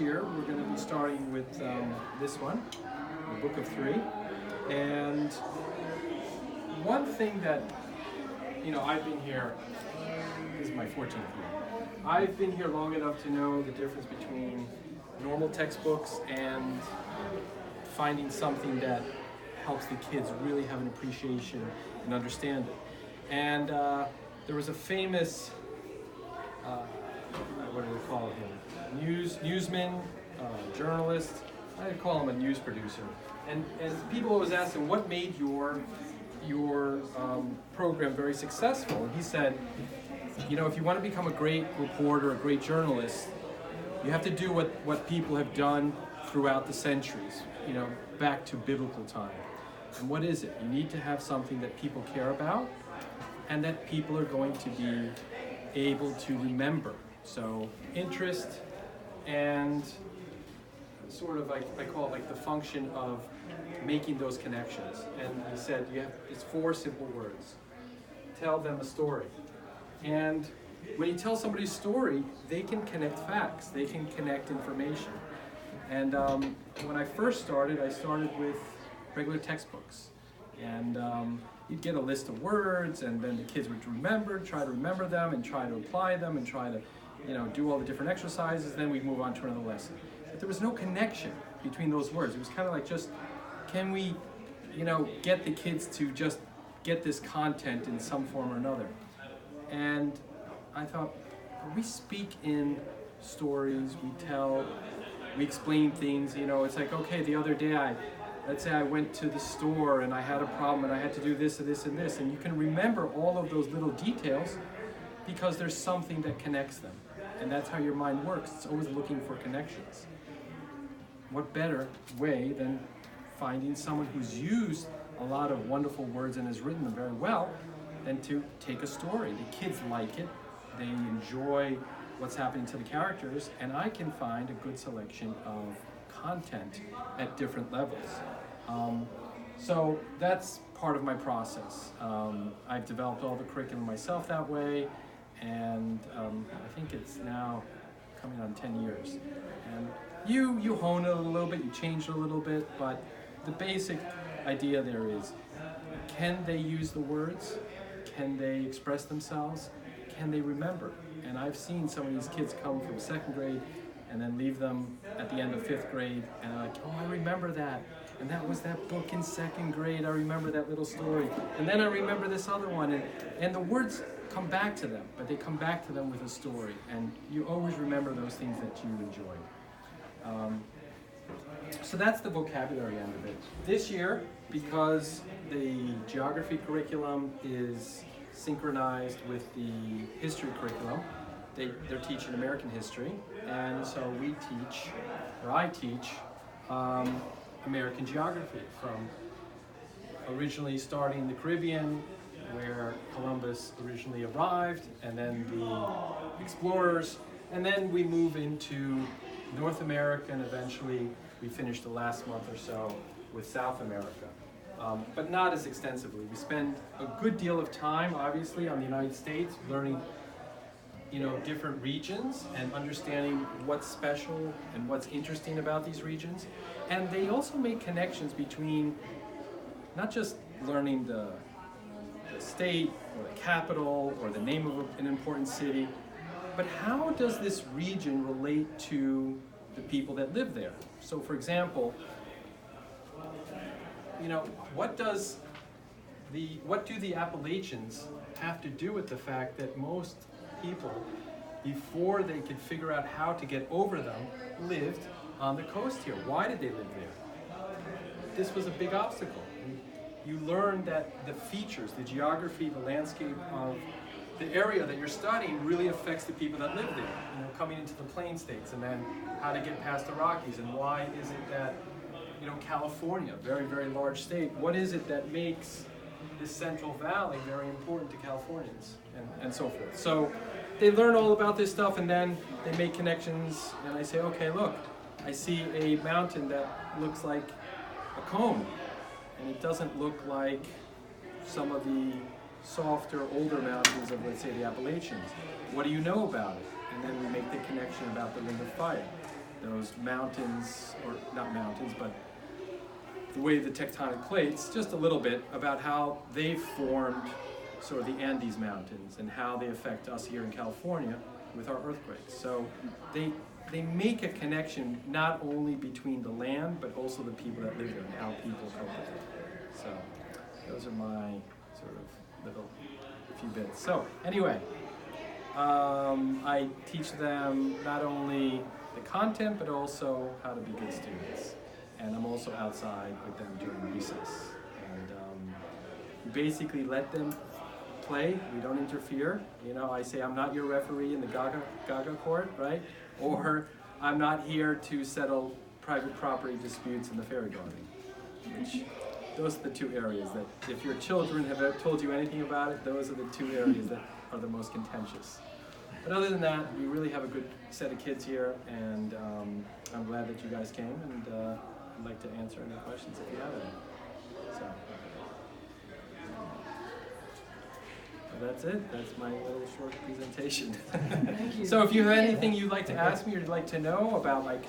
year we're going to be starting with this one, the Book of Three. And one thing that, I've been here, this is my 14th year. I've been here long enough to know the difference between normal textbooks and finding something that helps the kids really have an appreciation and understand it. And there was a famous, what do they call him? Newsman, journalist. I call him a news producer. And people always ask him, what made your program very successful? And he said, if you want to become a great reporter, a great journalist, you have to do what people have done throughout the centuries, back to biblical time. And what is it? You need to have something that people care about and that people are going to be able to remember. So interest and sort of, I call it like the function of making those connections. And he said, it's 4 simple words. Tell them a story. And when you tell somebody a story, they can connect facts, they can connect information. And when I first started, I started with regular textbooks. And you'd get a list of words, and then the kids would try to remember them, and try to apply them, and try to, do all the different exercises. Then we'd move on to another lesson. But there was no connection between those words. It was kind of like just, can we, get the kids to just get this content in some form or another? And I thought, we speak in stories, we explain things, it's like, okay, the other day let's say I went to the store and I had a problem and I had to do this and this and this, and you can remember all of those little details because there's something that connects them. And that's how your mind works. It's always looking for connections. What better way than finding someone who's used a lot of wonderful words and has written them very well than to take a story. The kids like it, they enjoy what's happening to the characters, and I can find a good selection of content at different levels. So that's part of my process. I've developed all the curriculum myself that way, and I think it's now coming on 10 years. And you hone it a little bit, you change it a little bit, but the basic idea there is, can they use the words? Can they express themselves? Can they remember? And I've seen some of these kids come from 2nd grade and then leave them at the end of 5th grade, and they're like, oh, I remember that. And that was that book in 2nd grade. I remember that little story. And then I remember this other one. And the words come back to them, but they come back to them with a story. And you always remember those things that you enjoy. So that's the vocabulary end of it. This year, because the geography curriculum is synchronized with the history curriculum, they're teaching American history, and so I teach American geography, from originally starting in the Caribbean, where Columbus originally arrived, and then the explorers, and then we move into North America, and eventually we finish the last month or so with South America. But not as extensively. We spend a good deal of time, obviously, on the United States, learning different regions and understanding what's special and what's interesting about these regions. And they also make connections between not just learning the state or the capital or the name of an important city, but how does this region relate to the people that live there? So for example, what do the Appalachians have to do with the fact that most people, before they could figure out how to get over them, lived on the coast here? Why did they live there? This was a big obstacle. You learn that the features, the geography, the landscape of the area that you're studying really affects the people that live there. Coming into the Plain States, and then how to get past the Rockies, and why is it that California, very, very large state, what is it that makes this Central Valley very important to Californians, and so forth. So they learn all about this stuff, and then they make connections, and I say, okay, look, I see a mountain that looks like a cone, and it doesn't look like some of the softer, older mountains of, let's say, the Appalachians. What do you know about it? And then we make the connection about the Ring of Fire. those mountains, or not mountains, but the way the tectonic plates, just a little bit about how they formed sort of the Andes Mountains and how they affect us here in California with our earthquakes. So they make a connection not only between the land, but also the people that live there and how people cope with it. So those are my sort of little few bits. So anyway, I teach them not only the content, but also how to be good students. And I'm also outside with them during recess. And we basically let them play. We don't interfere. You know, I say I'm not your referee in the Gaga court, right? Or I'm not here to settle private property disputes in the fairy garden. Which, those are the two areas that, if your children have told you anything about it, those are the two areas that are the most contentious. But other than that, we really have a good set of kids here, and I'm glad that you guys came, and I'd like to answer any questions if you have any. So that's it. That's my little short presentation. Thank you. So if you have anything you'd like to ask me or you'd like to know about, like,